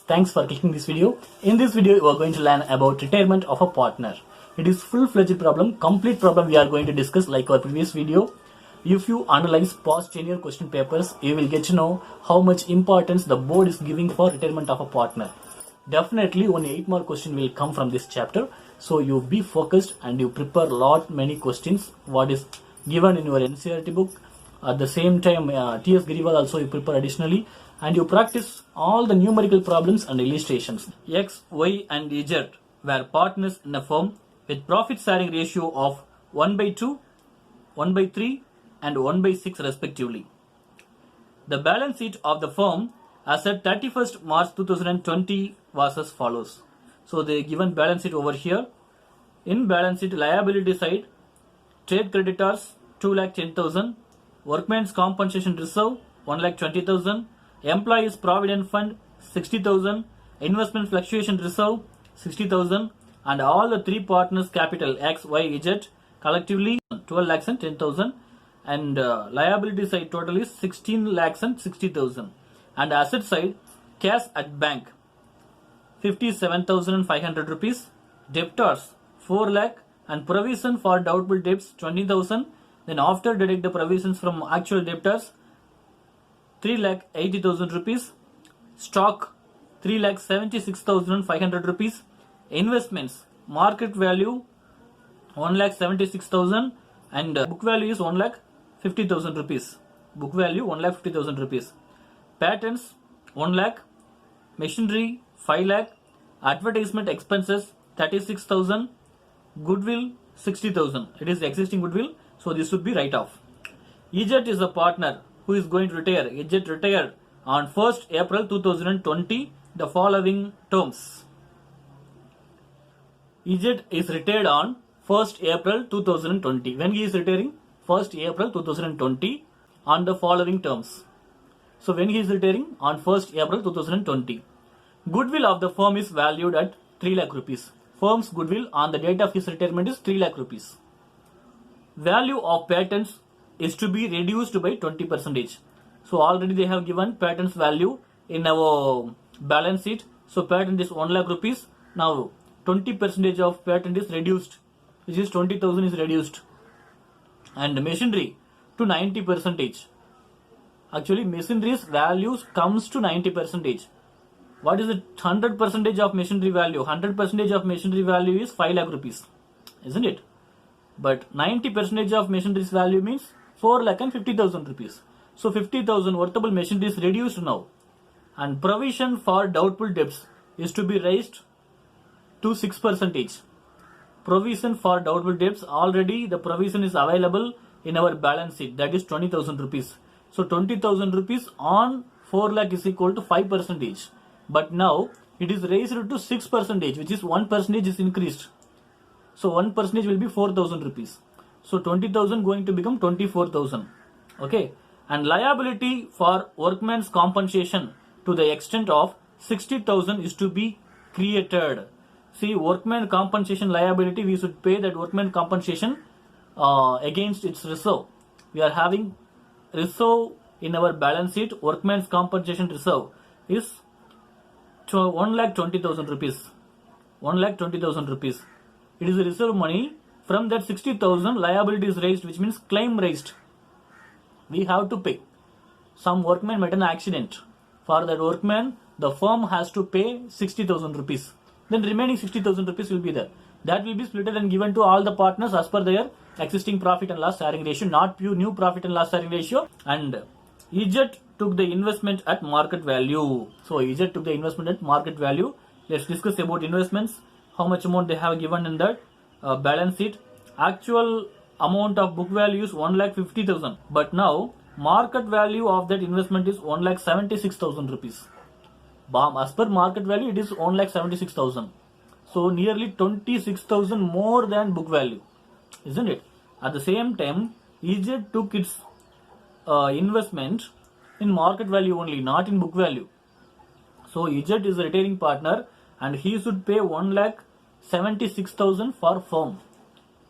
Thanks for clicking this video. In this video, you are going to learn about retirement of a partner. It is full-fledged problem, complete problem we are going to discuss like our previous video. If you analyze past 10-year question papers, you will get to know how much importance the board is giving for retirement of a partner. Definitely only 8 more questions will come from this chapter. So you be focused and you prepare many questions what is given in your NCERT book. At the same time, T.S. Giriwal also you prepare additionally, and you practice all the numerical problems and illustrations. X, Y and Z were partners in a firm with profit sharing ratio of 1/2, 1/3 and 1/6 respectively. The balance sheet of the firm as at 31st March 2020 was as follows. So they given balance sheet over here. In balance sheet liability side, trade creditors 2,10,000, workmen's compensation reserve 1,20,000, employees provident fund 60,000, investment fluctuation reserve 60,000, and all the three partners capital X, Y, Z collectively 12 lakhs and 10,000, and liability side total is 16 lakhs and 60,000, and asset side cash at bank 57,500 rupees, debtors 4 lakh, and provision for doubtful debts 20,000. Then after deduct the provisions from actual debtors 3,80,000 rupees, stock 3,76,500 rupees, investments market value 1,76,000, and book value is 1,50,000 rupees. Book value 1,50,000 rupees. Patents 1 lakh, machinery 5 lakh, advertisement expenses 36,000, goodwill 60,000. It is existing goodwill, so this should be write off. EZ is a partner who is going to retire. EZ retired on 1st April 2020 the following terms. EZ is retired on 1st April 2020. When he is retiring? 1st April 2020 on the following terms. So when he is retiring? On 1st April 2020. Goodwill of the firm is valued at 3 lakh rupees. Firm's goodwill on the date of his retirement is 3 lakh rupees. Value of patents is to be reduced by 20%. So already they have given patents value in our balance sheet. So patent is 1 lakh rupees. Now 20% of patent is reduced, which is 20,000 is reduced. And machinery to 90%. Actually machinery's values comes to 90%. What is the 100% of machinery value? 100% of machinery value is 5 lakh rupees, isn't it? But 90% of machinery's value means 4,50,000 rupees. So 50,000 worthable machinery is reduced now. And provision for doubtful debts is to be raised to 6%. Provision for doubtful debts, already the provision is available in our balance sheet, that is 20,000 rupees. So 20,000 rupees on 4 lakh is equal to 5%. But now it is raised to 6%, which is 1% is increased. So 1% will be 4,000 rupees. So 20,000 going to become 24,000. Okay. And liability for workman's compensation to the extent of 60,000 is to be created. See, workman compensation liability, we should pay that workman compensation against its reserve. We are having reserve in our balance sheet. Workman's compensation reserve is 1,20,000 rupees. 1,20,000 rupees. It is a reserve money. From that 60,000 liability is raised, which means claim raised. We have to pay. Some workman met an accident. For that workman, the firm has to pay 60,000 rupees. Then remaining 60,000 rupees will be there. That will be split and given to all the partners as per their existing profit and loss sharing ratio, not pure new profit and loss sharing ratio. And EZ took the investment at market value. So EZ took the investment at market value. Let's discuss about investments. How much amount they have given in that balance sheet. Actual amount of book value is 1,50,000. But now market value of that investment is 1,76,000 rupees. As per market value, it is 1,76,000. So nearly 26,000 more than book value, isn't it? At the same time, EZ took its investment in market value only, not in book value. So EZ is a retiring partner and he should pay 1,76,000 for firm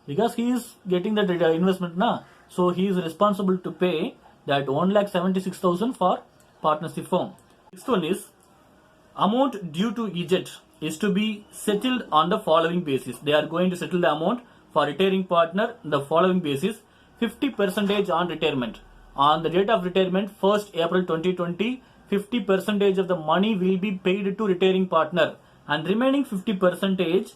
because he is getting that investment now. So he is responsible to pay that 1,76,000 for partnership firm. Next one is amount due to EZ is to be settled on the following basis. They are going to settle the amount for retiring partner in the following basis: 50% on retirement. On the date of retirement, 1st April 2020, 50% of the money will be paid to retiring partner, and remaining 50%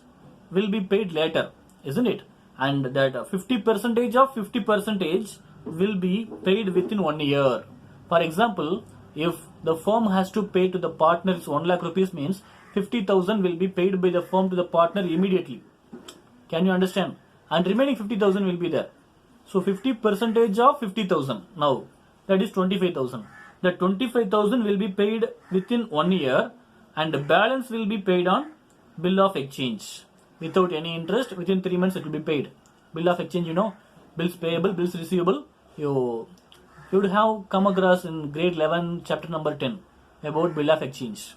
will be paid later, isn't it? And that 50% of 50% will be paid within 1 year. For example, if the firm has to pay to the partners 1 lakh rupees, means 50,000 will be paid by the firm to the partner immediately. Can you understand? And remaining 50,000 will be there. So 50% of 50,000, now that is 25,000. The 25,000 will be paid within 1 year, and the balance will be paid on bill of exchange without any interest. Within 3 months it will be paid. Bill of exchange, bills payable, bills receivable. You would have come across in grade 11 chapter number 10 about bill of exchange.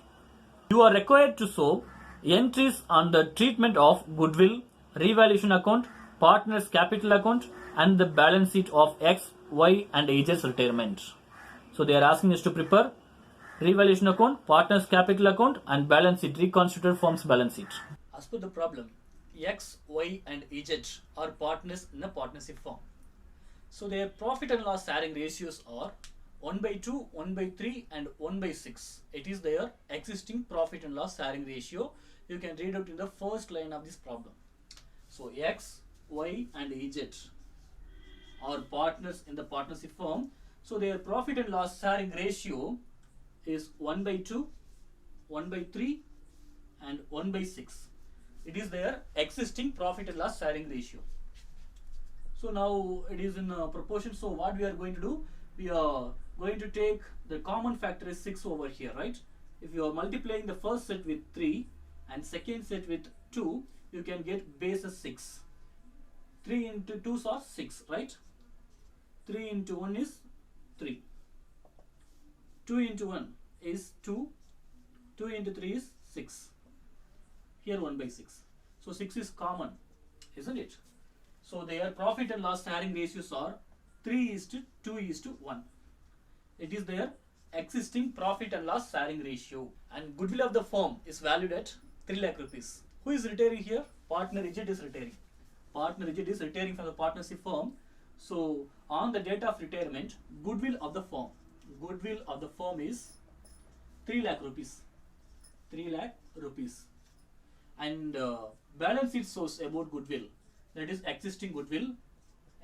You are required to show entries on the treatment of goodwill, revaluation account, partners capital account, and the balance sheet of X, Y and Z's retirement. So they are asking us to prepare revaluation account, partners capital account and balance sheet, reconstituted firm's balance sheet. As per the problem, X, Y and Z are partners in a partnership firm. So their profit and loss sharing ratios are 1/2, 1/3 and 1/6. It is their existing profit and loss sharing ratio. You can read out in the first line of this problem. So X, Y and Z are partners in the partnership firm. So their profit and loss sharing ratio is 1/2, 1/3 and 1/6. It is their existing profit and loss sharing ratio. So now it is in proportion. So what we are going to do, we are going to take the common factor is 6 over here, right? If you are multiplying the first set with 3 and second set with 2, you can get base as 6. 3 into 2 are 6, right? 3 into 1 is 3. 2 into 1 is 2. 2 into 3 is 6. Here 1/6. So 6 is common, isn't it? So their profit and loss sharing ratios are 3:2:1. It is their existing profit and loss sharing ratio. And goodwill of the firm is valued at 3 lakh rupees. Who is retiring here? Partner Z is retiring. Partner Z is retiring from the partnership firm. So on the date of retirement, goodwill of the firm is 3 lakh rupees. 3 lakh rupees. And balance sheet shows about goodwill. That is existing goodwill.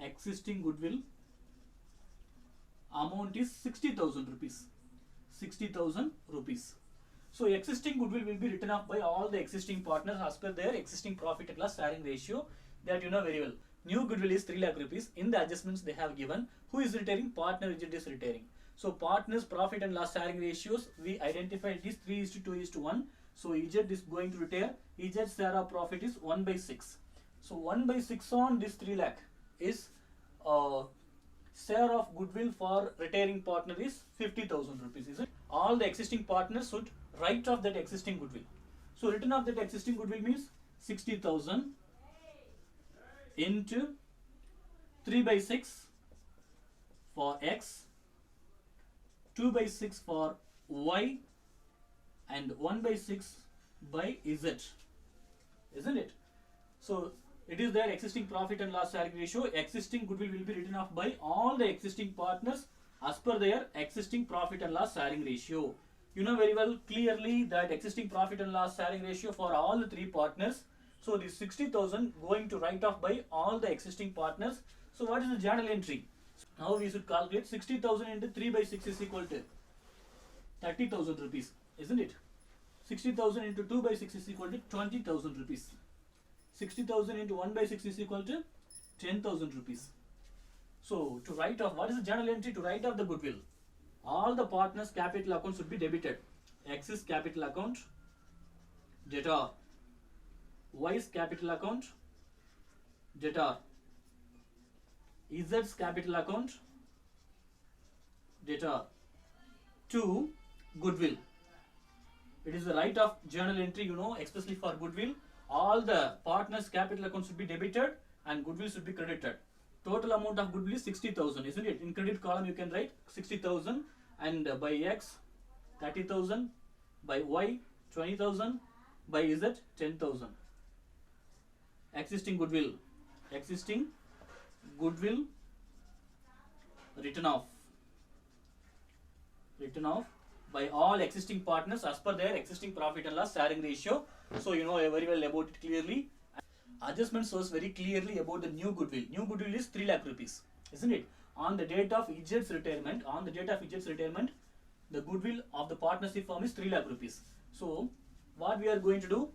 Existing goodwill amount is 60,000 rupees. 60,000 rupees. So existing goodwill will be written off by all the existing partners as per their existing profit and loss sharing ratio, that you know very well. New goodwill is 3 lakh rupees. In the adjustments they have given, who is retiring? Partner Z is retiring. So partners profit and loss sharing ratios, we identified it is 3:2:1. So Z is going to retire. Z's share of profit is 1/6. So 1/6 on this 3 lakh is share of goodwill for retiring partner is 50,000 rupees. Is it? All the existing partners should write off that existing goodwill. So written off that existing goodwill means 60,000 into 3/6 for X, 2/6 for Y and 1/6 by Z, isn't it? So it is their existing profit and loss sharing ratio. Existing goodwill will be written off by all the existing partners as per their existing profit and loss sharing ratio. You know very well clearly that existing profit and loss sharing ratio for all the 3 partners. So this 60,000 going to write off by all the existing partners. So what is the journal entry? Now we should calculate 60,000 into 3/6 is equal to 30,000 rupees, isn't it? 60,000 into 2/6 is equal to 20,000 rupees. 60,000 into 1/6 is equal to 10,000 rupees. So to write off, what is the journal entry to write off the goodwill? All the partners' capital accounts should be debited. X is capital account, debtor. Y is capital account, debtor. Z's capital account, debtor. To goodwill. It is the right of journal entry, especially for goodwill. All the partners' capital accounts should be debited and goodwill should be credited. Total amount of goodwill is 60,000, isn't it? In credit column you can write 60,000 and by X 30,000, by Y 20,000 by Z 10,000. Existing goodwill written off by all existing partners as per their existing profit and loss sharing ratio. So you know very well about it clearly. Adjustment shows very clearly about the new goodwill. New goodwill is 3 lakh rupees, isn't it? On the date of Ijat's retirement, the goodwill of the partnership firm is 3 lakh rupees. So what we are going to do,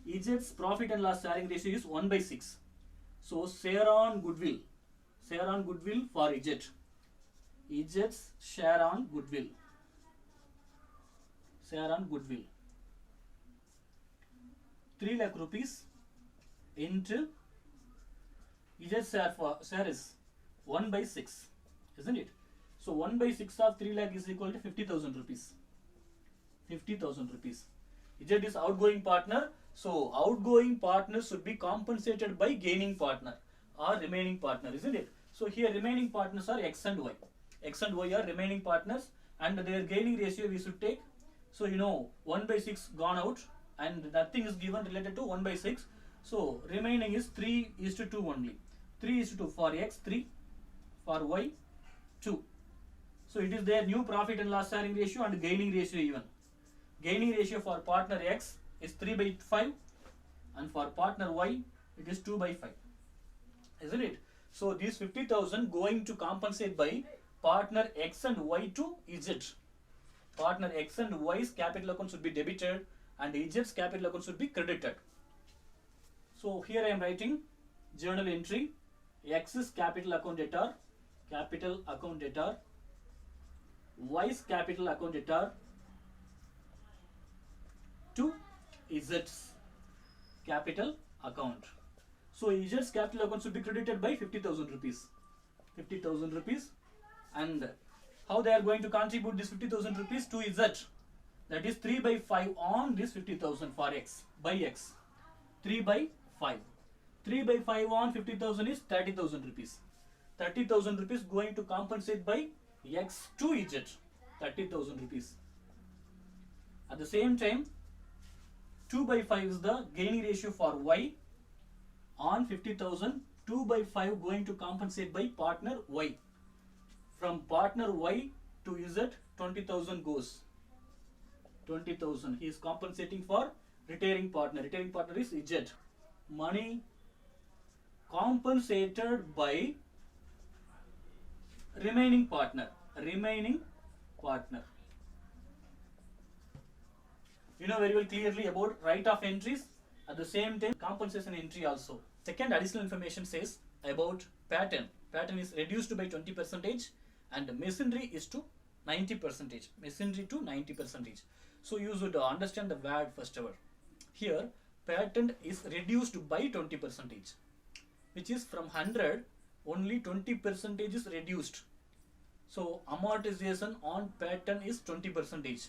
Ijat's profit and loss sharing ratio is 1 by 6. So share on goodwill for Ijat. Ijat's share on goodwill. 3 lakh rupees into Ijat's share is 1 by 6, isn't it? So 1 by 6 of 3 lakh is equal to 50,000 rupees. 50,000 rupees. Ijat is outgoing partner, so outgoing partner should be compensated by gaining partner or remaining partner, isn't it? So here remaining partners are X and Y. X and Y are remaining partners, and their gaining ratio we should take. So you know 1 by 6 gone out and nothing is given related to 1 by 6. So remaining is 3:2 only. 3:2 for X, 3 for Y, 2. So it is their new profit and loss sharing ratio and gaining ratio even. Gaining ratio for partner X is 3 by 5 and for partner Y it is 2 by 5, isn't it? So these 50,000 going to compensate by partner X and Y to Ijat. Partner X and Y's capital account should be debited and Ijat's capital account should be credited. So here I am writing journal entry, X's capital account debtor, Y's capital account debtor to Z's capital account. So Z's capital account should be credited by 50,000 rupees. 50,000 rupees. And how they are going to contribute this 50,000 rupees to Z? That is 3 by 5 on this 50,000 for X by X. 3 by 5. 3 by 5 on 50,000 is 30,000 rupees. 30,000 rupees going to compensate by X to Z. 30,000 rupees. At the same time, 2 by 5 is the gaining ratio for Y on 50,000. 2 by 5 going to compensate by partner Y. From partner Y to Z, 20,000 goes. 20,000. He is compensating for retiring partner. Retiring partner is Z. Money compensated by remaining partner. You know very well clearly about right of entries, at the same time compensation entry also. Second additional information says about pattern. Pattern is reduced by 20% and machinery is to 90%. Machinery to 90%. So you should understand the word first ever. Here pattern is reduced by 20%, which is from 100 only 20% is reduced. So amortization on pattern is 20%,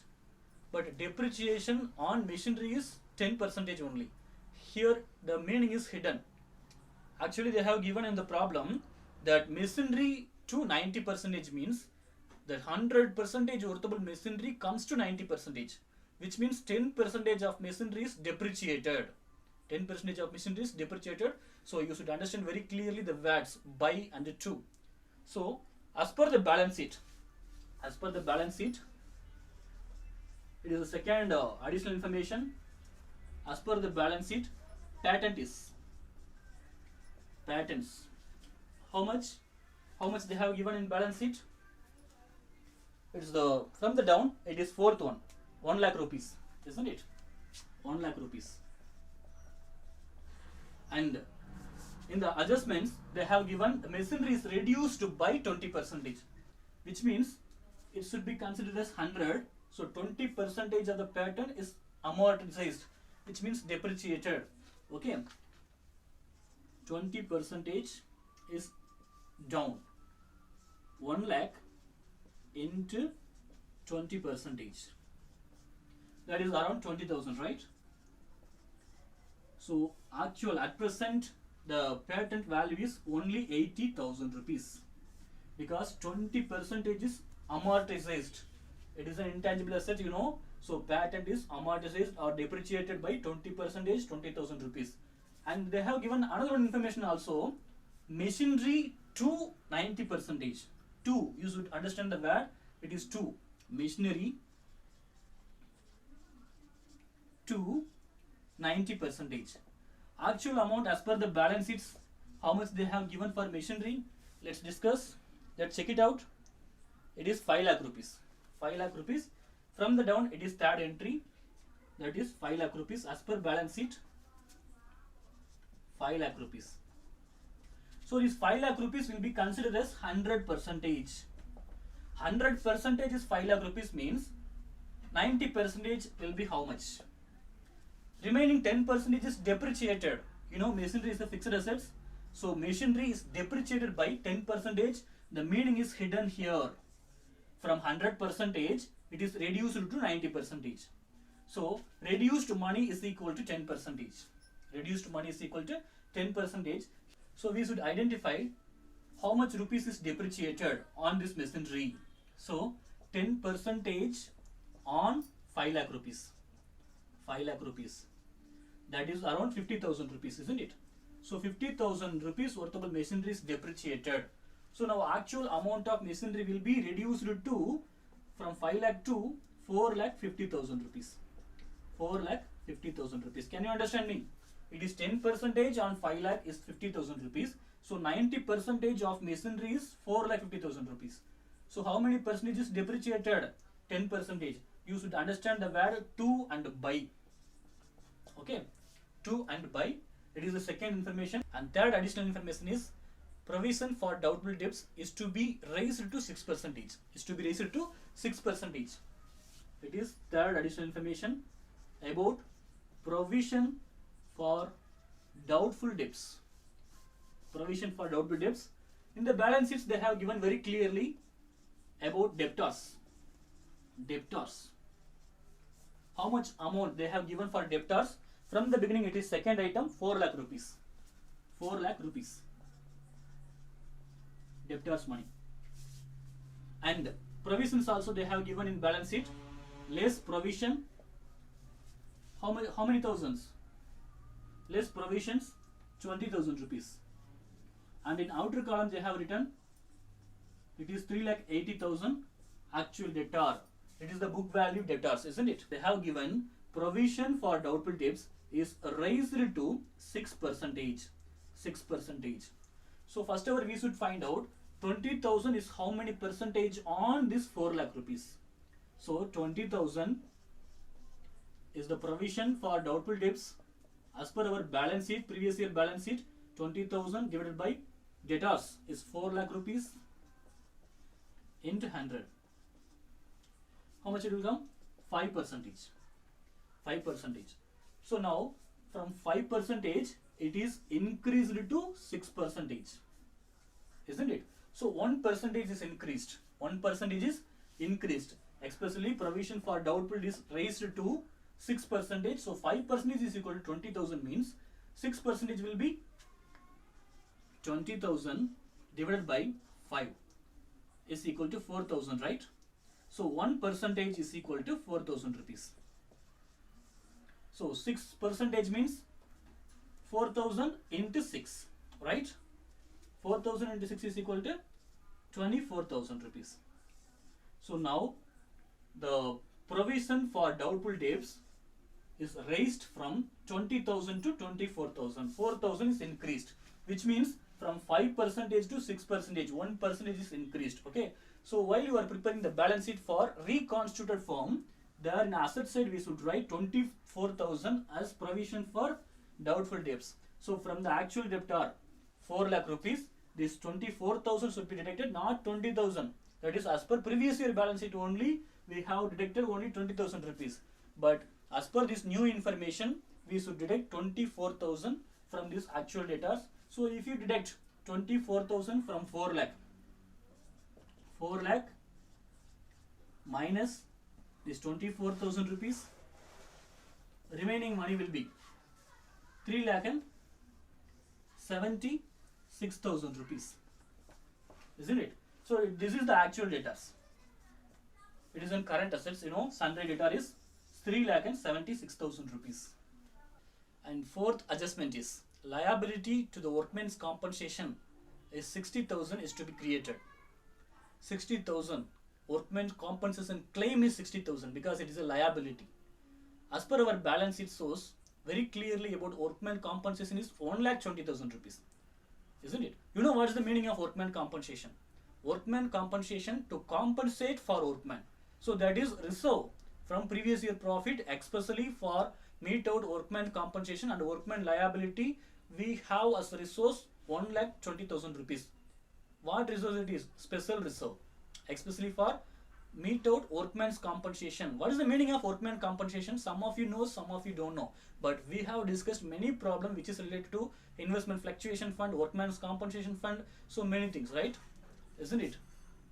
but depreciation on machinery is 10% only. Here the meaning is hidden. Actually they have given in the problem that machinery to 90% means that 100% worthable machinery comes to 90%, which means 10% of machinery is depreciated. 10% of machinery is depreciated. So you should understand very clearly the words by and to. So as per the balance sheet, it is the second additional information. As per the balance sheet, patents. How much they have given in balance sheet? It's the from the down. It is fourth one, 1 lakh rupees, isn't it? 1 lakh rupees. And in the adjustments, they have given the machinery is reduced by 20%, which means it should be considered as 100. So 20% of the pattern is amortized, which means depreciated. Okay, 20% is down. 1 lakh into 20%. That is around 20,000, right? So actual at present the patent value is only 80,000 rupees because 20% is amortized. It is an intangible asset, you know. So patent is amortized or depreciated by 20%, 20,000 rupees. And they have given another information also, machinery to 90%. 2, you should understand the word, it is 2. Machinery to 90%. Actual amount as per the balance sheets, how much they have given for machinery, let's discuss. Let's check it out. It is 5 lakh rupees. 5 lakh rupees. From the down, it is third entry, that is 5 lakh rupees as per balance sheet. 5 lakh rupees. So this 5 lakh rupees will be considered as 100%. 100% is 5 lakh rupees, means 90% will be how much? Remaining 10% is depreciated. You know, machinery is a fixed assets. So machinery is depreciated by 10%. The meaning is hidden here. From 100%, it is reduced to 90%. So reduced money is equal to 10%. Reduced money is equal to 10%. So we should identify how much rupees is depreciated on this machinery. So 10% on 5 lakh rupees. 5 lakh rupees. That is around 50,000 rupees, isn't it? So 50,000 rupees worth of machinery is depreciated. So now actual amount of machinery will be reduced to from 5 lakh to 4 lakh 50,000 rupees. 4 lakh 50,000 rupees. Can you understand me? It is 10% on 5 lakh is 50,000 rupees. So 90% of machinery is 4 lakh 50,000 rupees. So how many percentage is depreciated? 10%. You should understand the word to and by. Okay, to and by. It is the second information. And third additional information is provision for doubtful debts is to be raised to 6%. Is to be raised to 6%. It is third additional information about provision for doubtful debts. Provision for doubtful debts. In the balance sheets, they have given very clearly about debtors. Debtors. How much amount they have given for debtors? From the beginning, it is second item, 4 lakh rupees. 4 lakh rupees. Debtors money. And provisions also they have given in balance sheet. Less provision. How many thousands? Less provisions, 20,000 rupees. And in outer column they have written, it is 3,80,000 actual debtor. It is the book value debtors, isn't it? They have given provision for doubtful debts is raised to 6%. 6%. So first of all, we should find out 20,000 is how many percentage on this 4 lakh rupees. So 20,000 is the provision for doubtful debts as per our balance sheet, previous year balance sheet. 20,000 divided by debtors is 4 lakh rupees into 100. How much it will come? 5%. 5%. So now from 5% it is increased to 6%. Isn't it? So 1% is increased. 1% is increased. Especially provision for doubtful is raised to 6%. So 5% is equal to 20,000 means 6% will be 20,000 divided by 5 is equal to 4,000, right? So 1% is equal to 4,000 rupees. So 6% means 4,000 into 6, right? 4,000 into 6 is equal to 24,000 rupees. So now the provision for doubtful debts is raised from 20,000 to 24,000. 4,000 is increased, which means from 5% to 6%, 1% is increased. Okay. So while you are preparing the balance sheet for reconstituted form, there in asset side we should write 24,000 as provision for doubtful debts. So from the actual debtor 4 lakh rupees, this 24,000 should be deducted, not 20,000. That is as per previous year balance sheet only we have deducted only 20,000 rupees. But as per this new information, we should deduct 24,000 from this actual debtors. So if you deduct 24,000 from 4 lakh, 4 lakh minus this 24,000 rupees, remaining money will be 3 lakh and 76,000 rupees, isn't it? So this is the actual debtors. It is in current assets. Sundry debtor is 3,76,000 rupees. And fourth adjustment is liability to the workman's compensation is 60,000 is to be created. 60,000 workman's compensation claim is 60,000 because it is a liability. As per our balance sheet shows very clearly about workman compensation is 1,20,000 rupees. Isn't it? You know what is the meaning of workman compensation? Workman compensation to compensate for workman. So that is reserve from previous year profit, especially for meet out workman compensation and workman liability. We have as a resource 1,20,000 rupees. What resource it is? Special reserve, especially for meet out workman's compensation. What is the meaning of workman compensation? Some of you know, some of you don't know. But we have discussed many problems which is related to investment fluctuation fund, workman's compensation fund, so many things, right? Isn't it?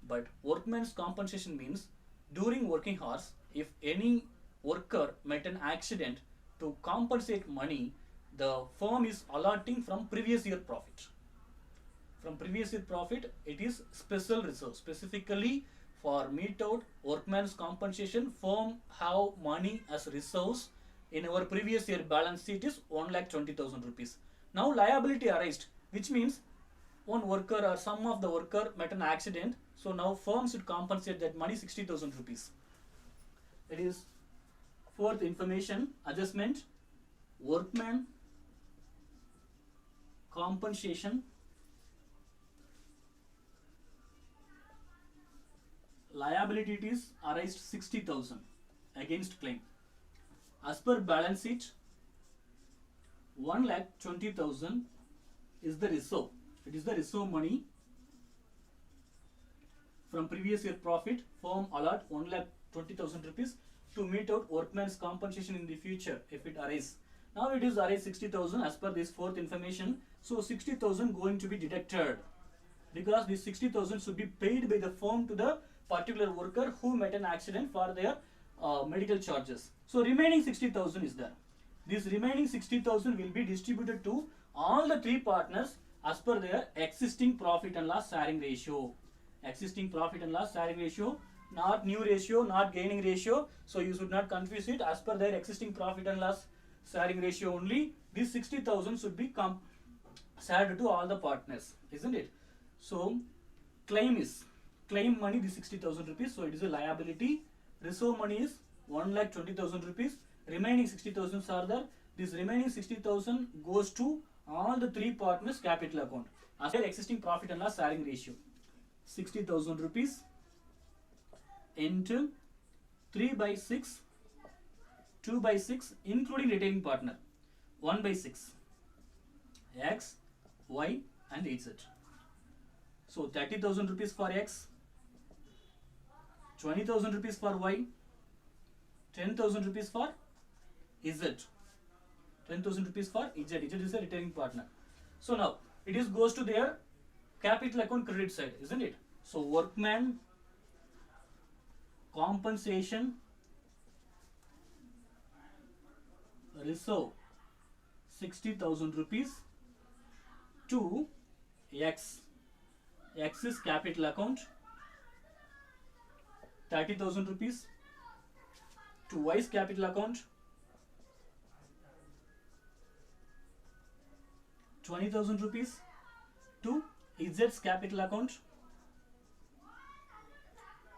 But workman's compensation means during working hours, if any worker met an accident, to compensate money, the firm is allotting from previous year profit. From previous year profit, it is special reserve. Specifically for meet out workman's compensation, firm have money as reserves. In our previous year balance sheet is 1,20,000 rupees. Now liability arised, which means one worker or some of the worker met an accident. So now firm should compensate that money 60,000 rupees. It is fourth information adjustment, workman compensation liability, it is arised 60,000 against claim. As per balance sheet, 1,20,000 is the reserve. It is the reserve money from previous year profit. Firm allot 1,20,000 rupees to meet out workman's compensation in the future if it arises. Now it is arised 60,000 as per this fourth information. So 60,000 going to be deducted because this 60,000 should be paid by the firm to the particular worker who met an accident for their medical charges. So remaining 60,000 is there. This remaining 60,000 will be distributed to all the three partners as per their existing profit and loss sharing ratio. Existing profit and loss sharing ratio, not new ratio, not gaining ratio. So you should not confuse it. As per their existing profit and loss sharing ratio only, this 60,000 should be shared to all the partners, isn't it? So claim money, the 60,000 rupees. So it is a liability. Reserve money is 1,20,000 rupees. Remaining 60,000 are there. This remaining 60,000 goes to all the three partners capital account as per existing profit and loss sharing ratio. 60,000 rupees into 3/6, 2/6 including retaining partner, 1/6, X, Y and Z. So 30,000 rupees for X, 20,000 rupees for Y, 10,000 rupees for Z. 10,000 rupees for Z. Z is a retaining partner. So now it is goes to their capital account credit side, isn't it? So workman compensation reserve 60,000 rupees to X. X is capital account, 30,000 rupees to Y's capital account, 20,000 rupees to Z's capital account,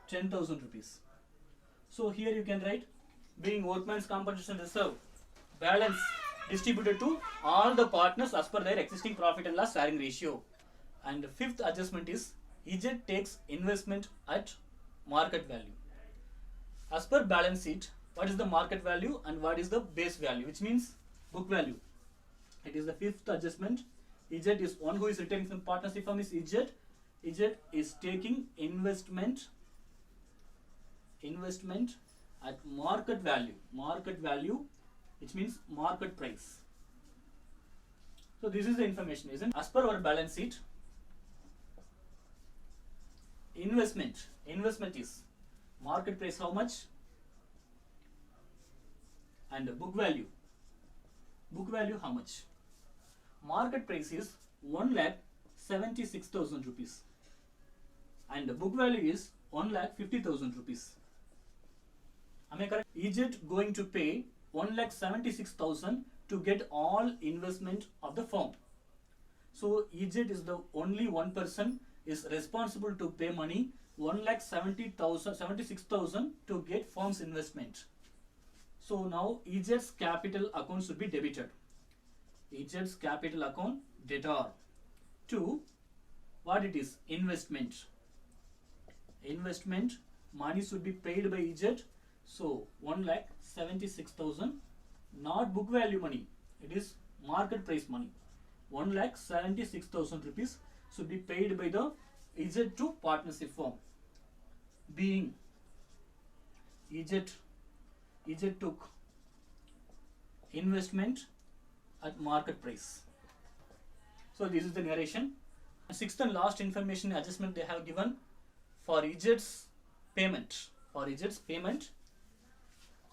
10,000 rupees. So here you can write, being workman's compensation reserve balance distributed to all the partners as per their existing profit and loss sharing ratio. And the fifth adjustment is Z takes investment at market value. As per balance sheet, what is the market value and what is the base value, which means book value. It is the fifth adjustment. Z is one who is retaining from partnership firm is Z. Z is taking investment at market value. Market value, which means market price. So this is the information, isn't it? As per our balance sheet, investment is market price how much, and book value how much. Market price is 1,76,000 rupees and the book value is 1,50,000 rupees. Am I correct? EZ going to pay 1,76,000 to get all investment of the firm. So EZ is the only one person is responsible to pay money 1,76,000 to get firm's investment. So now EZ's capital account should be debited. EZ's capital account debtor to what it is? Investment. Investment money should be paid by EZ. So 1,76,000, not book value money. It is market price money. 1,76,000 rupees should be paid by the EZ to partnership firm. Being EZ took investment at market price. So this is the narration. Sixth and last information adjustment they have given for EZ's payment. For EZ's payment,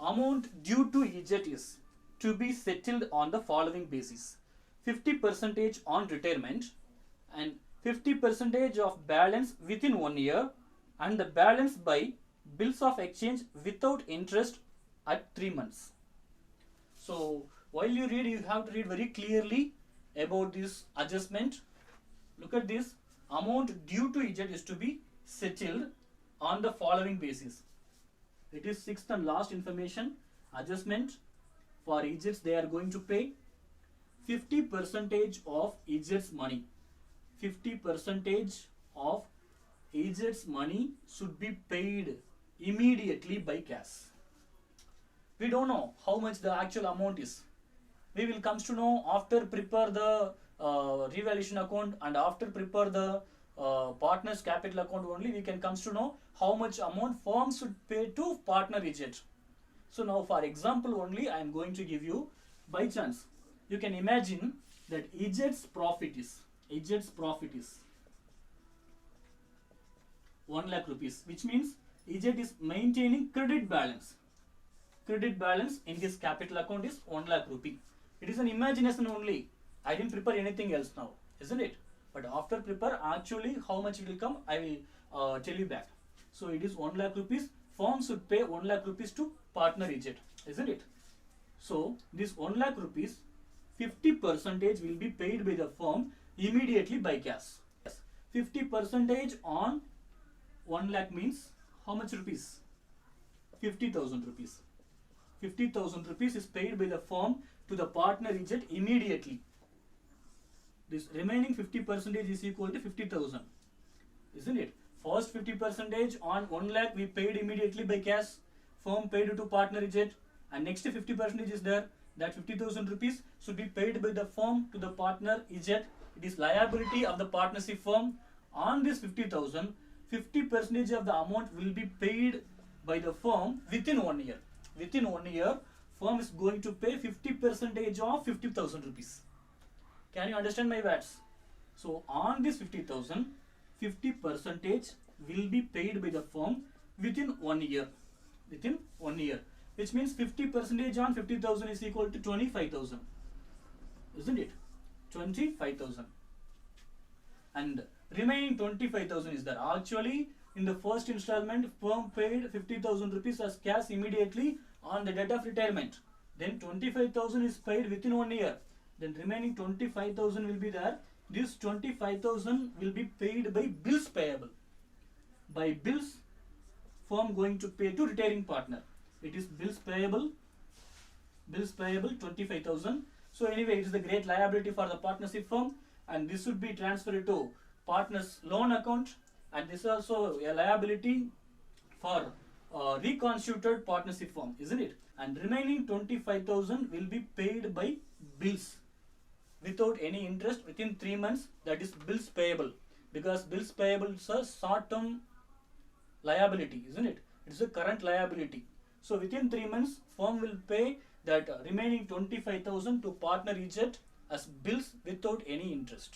amount due to EZ is to be settled on the following basis: 50% on retirement and 50% of balance within 1 year, and the balance by bills of exchange without interest at 3 months. So while you read, you have to read very clearly about this adjustment. Look at this. Amount due to EZ is to be settled on the following basis. It is sixth and last information. Adjustment for EZs, they are going to pay 50% of EZ's money. 50% of EZ's money should be paid immediately by cash. We don't know how much the actual amount is. We will comes to know after prepare the revaluation account and after prepare the partner's capital account only we can comes to know how much amount firm should pay to partner EZ. So now for example only I am going to give you, by chance you can imagine that EZ's profit is 1 lakh rupees, which means EZ is maintaining credit balance. Credit balance in his capital account is 1 lakh rupee. It is an imagination only. I didn't prepare anything else now, isn't it? But after prepare, actually how much it will come, I will tell you back. So it is 1 lakh rupees. Firm should pay 1 lakh rupees to partner EZ, isn't it? So this 1 lakh rupees, 50% will be paid by the firm immediately by cash. Yes. 50% on 1 lakh means how much rupees? 50,000 rupees. 50,000 rupees is paid by the firm to the partner EZ immediately. This remaining 50% is equal to 50,000, isn't it? First 50% on 1 lakh we paid immediately by cash. Firm paid to partner EZ, and next 50% is there. That 50,000 rupees should be paid by the firm to the partner EZ. It is liability of the partnership firm. On this 50,000, 50% of the amount will be paid by the firm within 1 year. Within 1 year, firm is going to pay 50% of 50,000 rupees. Can you understand my words? So on this 50,000, 50% will be paid by the firm within 1 year. Within 1 year. Which means 50% on 50,000 is equal to 25,000. Isn't it? 25,000. And remaining 25,000 is there. Actually, in the first installment, firm paid 50,000 rupees as cash immediately on the date of retirement. Then 25,000 is paid within 1 year. Then remaining 25,000 will be there. This 25,000 will be paid by bills payable. By bills, firm going to pay to retiring partner. It is bills payable 25,000. So anyway, it is the great liability for the partnership firm, and this should be transferred to partner's loan account, and this is also a liability for reconstituted partnership firm, isn't it? And remaining 25,000 will be paid by bills without any interest within 3 months. That is bills payable, because bills payable is a short-term liability, isn't it? It is a current liability. So within 3 months, firm will pay that remaining 25,000 to partner EZ as bills without any interest.